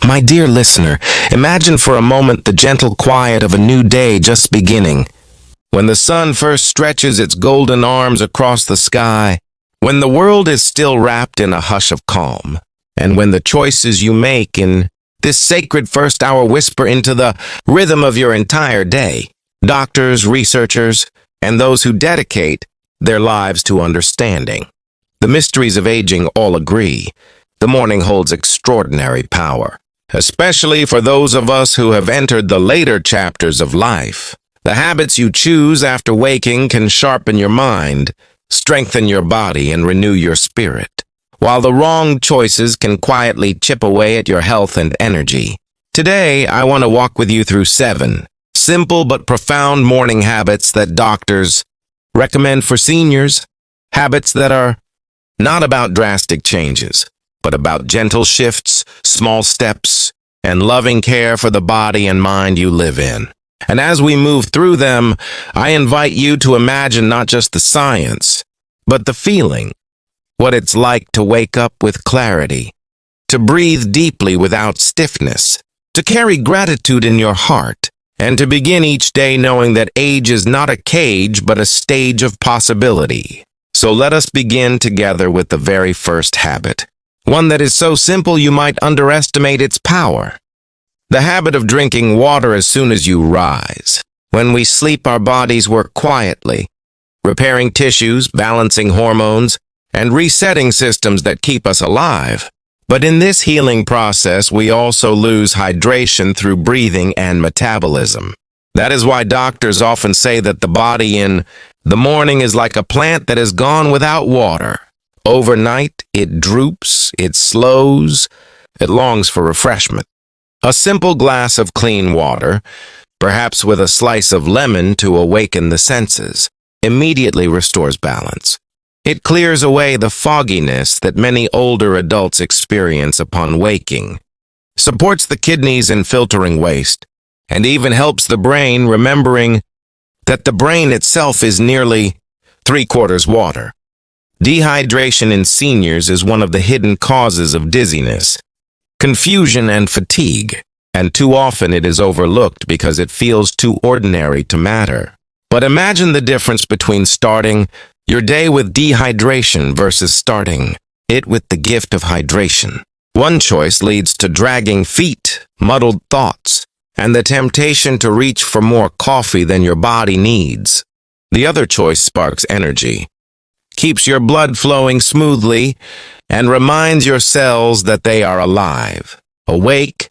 My dear listener, imagine for a moment the gentle quiet of a new day just beginning. When the sun first stretches its golden arms across the sky, when the world is still wrapped in a hush of calm, and when the choices you make in this sacred first hour whisper into the rhythm of your entire day. Doctors, researchers, and those who dedicate their lives to understanding the mysteries of aging all agree the morning holds extraordinary power, especially for those of us who have entered the later chapters of life. The habits you choose after waking can sharpen your mind, strengthen your body, and renew your spirit, while the wrong choices can quietly chip away at your health and energy. Today, I want to walk with you through 7 simple but profound morning habits that doctors recommend for seniors, habits that are not about drastic changes, but about gentle shifts, small steps, and loving care for the body and mind you live in. And as we move through them, I invite you to imagine not just the science, but the feeling, what it's like to wake up with clarity, to breathe deeply without stiffness, to carry gratitude in your heart, and to begin each day knowing that age is not a cage, but a stage of possibility. So let us begin together with the very first habit, one that is so simple you might underestimate its power. The habit of drinking water as soon as you rise. When we sleep, our bodies work quietly, repairing tissues, balancing hormones, and resetting systems that keep us alive. But in this healing process, we also lose hydration through breathing and metabolism. That is why doctors often say that the body in the morning is like a plant that has gone without water. Overnight, it droops, it slows, it longs for refreshment. A simple glass of clean water, perhaps with a slice of lemon to awaken the senses, immediately restores balance. It clears away the fogginess that many older adults experience upon waking, supports the kidneys in filtering waste, and even helps the brain, remembering that the brain itself is nearly 3/4 water. Dehydration in seniors is one of the hidden causes of dizziness, confusion, and fatigue, and too often it is overlooked because it feels too ordinary to matter. But imagine the difference between starting your day with dehydration versus starting it with the gift of hydration. One choice leads to dragging feet, muddled thoughts, and the temptation to reach for more coffee than your body needs. The other choice sparks energy, keeps your blood flowing smoothly, and reminds your cells that they are alive, awake,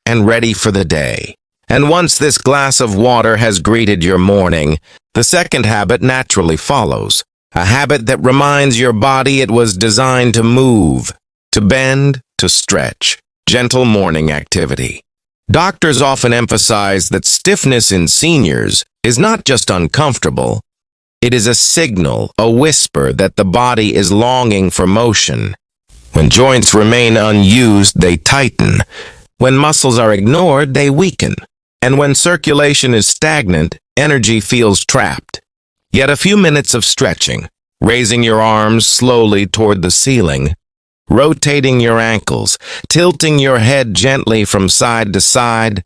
and ready for the day. And once this glass of water has greeted your morning, the second habit naturally follows. A habit that reminds your body it was designed to move, to bend, to stretch. Gentle morning activity. Doctors often emphasize that stiffness in seniors is not just uncomfortable. It is a signal, a whisper that the body is longing for motion. When joints remain unused, they tighten. When muscles are ignored, they weaken. And when circulation is stagnant, energy feels trapped. Yet a few minutes of stretching, raising your arms slowly toward the ceiling, rotating your ankles, tilting your head gently from side to side,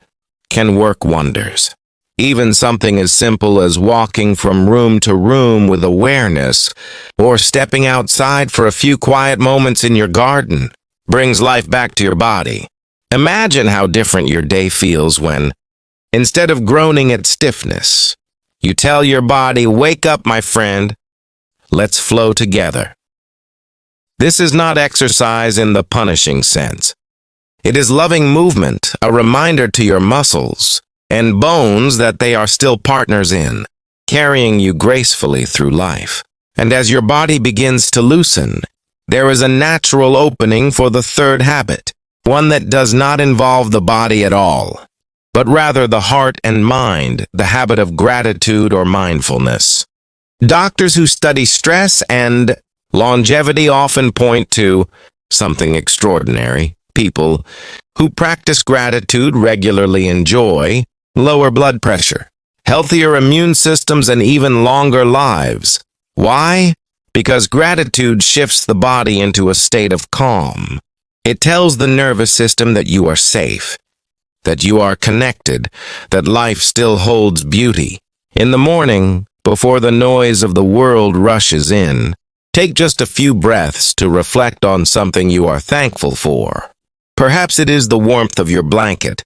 can work wonders. Even something as simple as walking from room to room with awareness, or stepping outside for a few quiet moments in your garden, brings life back to your body. Imagine how different your day feels when, instead of groaning at stiffness, you tell your body, "Wake up, my friend. Let's flow together." This is not exercise in the punishing sense. It is loving movement, a reminder to your muscles and bones that they are still partners in, carrying you gracefully through life. And as your body begins to loosen, there is a natural opening for the third habit, one that does not involve the body at all, but rather the heart and mind, the habit of gratitude or mindfulness. Doctors who study stress and longevity often point to something extraordinary. People who practice gratitude regularly enjoy lower blood pressure, healthier immune systems, and even longer lives. Why? Because gratitude shifts the body into a state of calm, It tells the nervous system that you are safe, that you are connected, that life still holds beauty. In the morning, before the noise of the world rushes in, take just a few breaths to reflect on something you are thankful for. Perhaps it is the warmth of your blanket,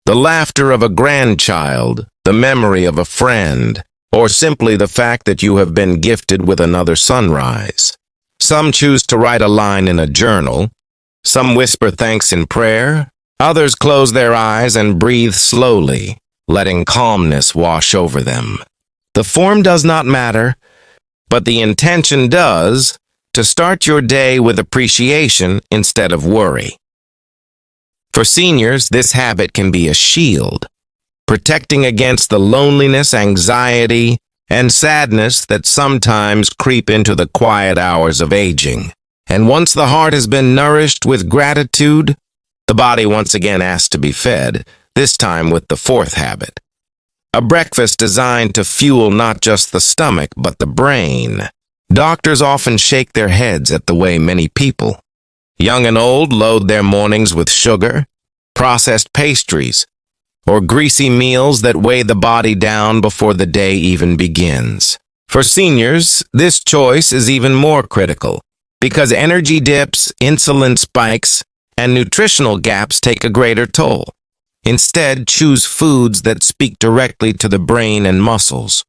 the laughter of a grandchild, the memory of a friend, or simply the fact that you have been gifted with another sunrise. Some choose to write a line in a journal. Some whisper thanks in prayer. Others close their eyes and breathe slowly, letting calmness wash over them. The form does not matter, but the intention does, to start your day with appreciation instead of worry. For seniors, this habit can be a shield, protecting against the loneliness, anxiety, and sadness that sometimes creep into the quiet hours of aging. And once the heart has been nourished with gratitude, the body once again asks to be fed, this time with the fourth habit. A breakfast designed to fuel not just the stomach, but the brain. Doctors often shake their heads at the way many people, young and old, load their mornings with sugar, processed pastries, or greasy meals that weigh the body down before the day even begins. For seniors, this choice is even more critical, because energy dips, insulin spikes, and nutritional gaps take a greater toll. Instead, choose foods that speak directly to the brain and muscles.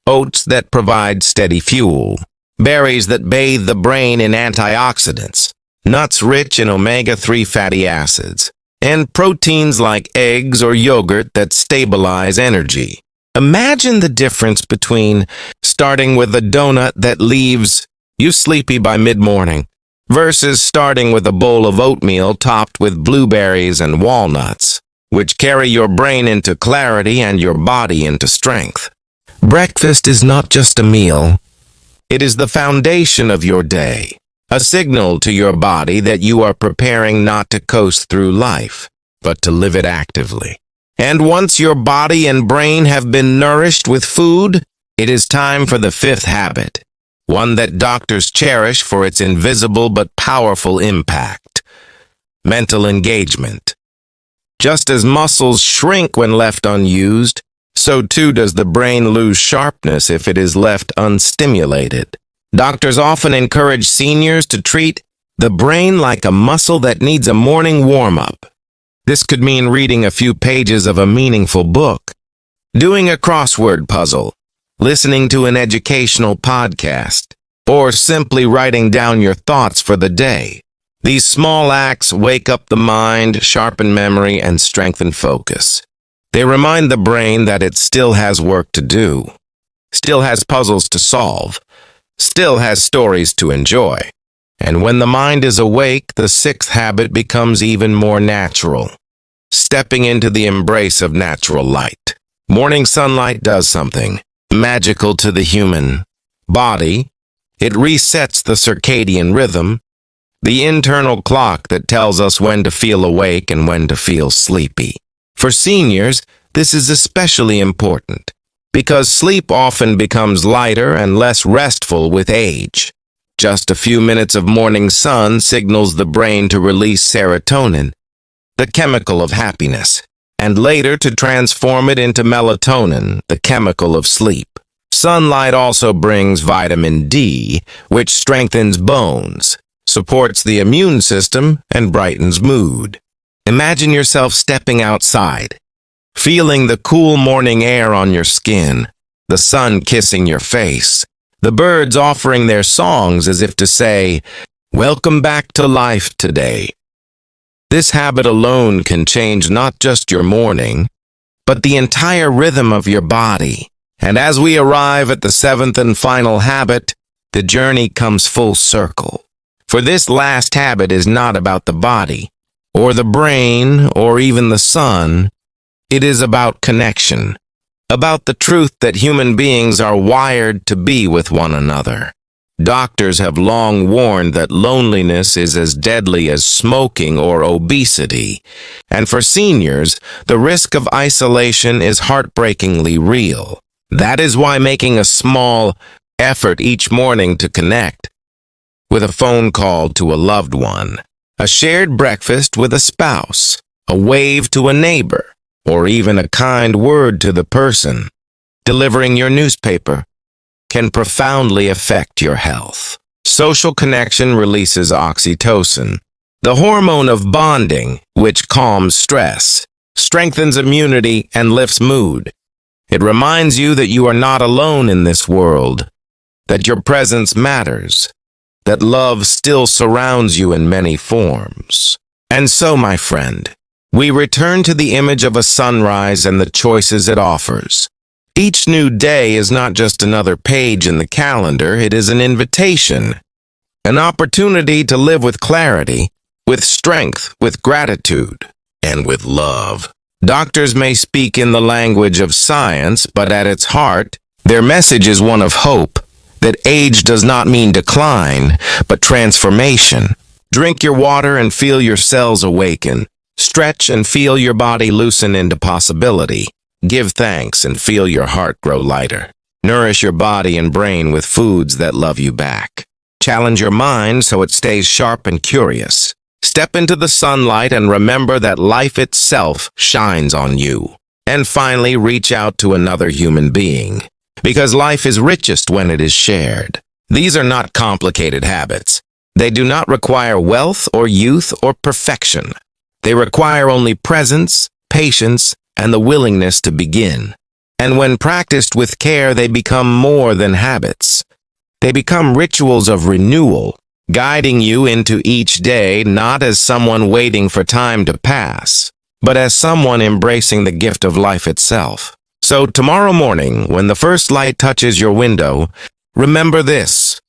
Oats that provide steady fuel, berries that bathe the brain in antioxidants, nuts rich in omega-3 fatty acids, and proteins like eggs or yogurt that stabilize energy. Imagine the difference between starting with a donut that leaves you sleepy by mid-morning versus starting with a bowl of oatmeal topped with blueberries and walnuts, which carry your brain into clarity and your body into strength. Breakfast is not just a meal. It is the foundation of your day, a signal to your body that you are preparing not to coast through life, but to live it actively. And once your body and brain have been nourished with food, it is time for the fifth habit, one that doctors cherish for its invisible but powerful impact: mental engagement. Just as muscles shrink when left unused, so too does the brain lose sharpness if it is left unstimulated. Doctors often encourage seniors to treat the brain like a muscle that needs a morning warm-up. This could mean reading a few pages of a meaningful book, doing a crossword puzzle, listening to an educational podcast, or simply writing down your thoughts for the day. These small acts wake up the mind, sharpen memory, and strengthen focus. They remind the brain that it still has work to do, still has puzzles to solve, still has stories to enjoy. And when the mind is awake, the sixth habit becomes even more natural, stepping into the embrace of natural light. Morning sunlight does something magical to the human body. It resets the circadian rhythm, the internal clock that tells us when to feel awake and when to feel sleepy. For seniors, this is especially important, because sleep often becomes lighter and less restful with age. Just a few minutes of morning sun signals the brain to release serotonin, the chemical of happiness, and later to transform it into melatonin, the chemical of sleep. Sunlight also brings vitamin D, which strengthens bones, supports the immune system, and brightens mood. Imagine yourself stepping outside, feeling the cool morning air on your skin, the sun kissing your face, the birds offering their songs as if to say, "Welcome back to life today." This habit alone can change not just your morning, but the entire rhythm of your body. And as we arrive at the seventh and final habit, the journey comes full circle. For this last habit is not about the body, or the brain, or even the sun. It is about connection, about the truth that human beings are wired to be with one another. Doctors have long warned that loneliness is as deadly as smoking or obesity, and for seniors, the risk of isolation is heartbreakingly real. That is why making a small effort each morning to connect with a phone call to a loved one, A shared breakfast with a spouse, a wave to a neighbor, or even a kind word to the person delivering your newspaper can profoundly affect your health. Social connection releases oxytocin, the hormone of bonding, which calms stress, strengthens immunity, and lifts mood. It reminds you that you are not alone in this world, that your presence matters, that love still surrounds you in many forms. And so, my friend, we return to the image of a sunrise and the choices it offers. Each new day is not just another page in the calendar, it is an invitation, an opportunity to live with clarity, with strength, with gratitude, and with love. Doctors may speak in the language of science, but at its heart, their message is one of hope, that age does not mean decline, but transformation. Drink your water and feel your cells awaken. Stretch and feel your body loosen into possibility. Give thanks and feel your heart grow lighter. Nourish your body and brain with foods that love you back. Challenge your mind so it stays sharp and curious. Step into the sunlight and remember that life itself shines on you. And finally, reach out to another human being, because life is richest when it is shared. These are not complicated habits. They do not require wealth or youth or perfection. They require only presence, patience, and the willingness to begin. And when practiced with care, they become more than habits. They become rituals of renewal, guiding you into each day not as someone waiting for time to pass, but as someone embracing the gift of life itself. So tomorrow morning, when the first light touches your window, remember this.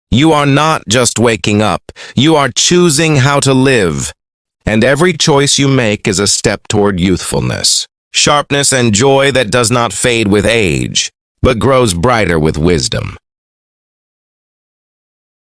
You are not just waking up, you are choosing how to live. And every choice you make is a step toward youthfulness, sharpness, and joy that does not fade with age, but grows brighter with wisdom.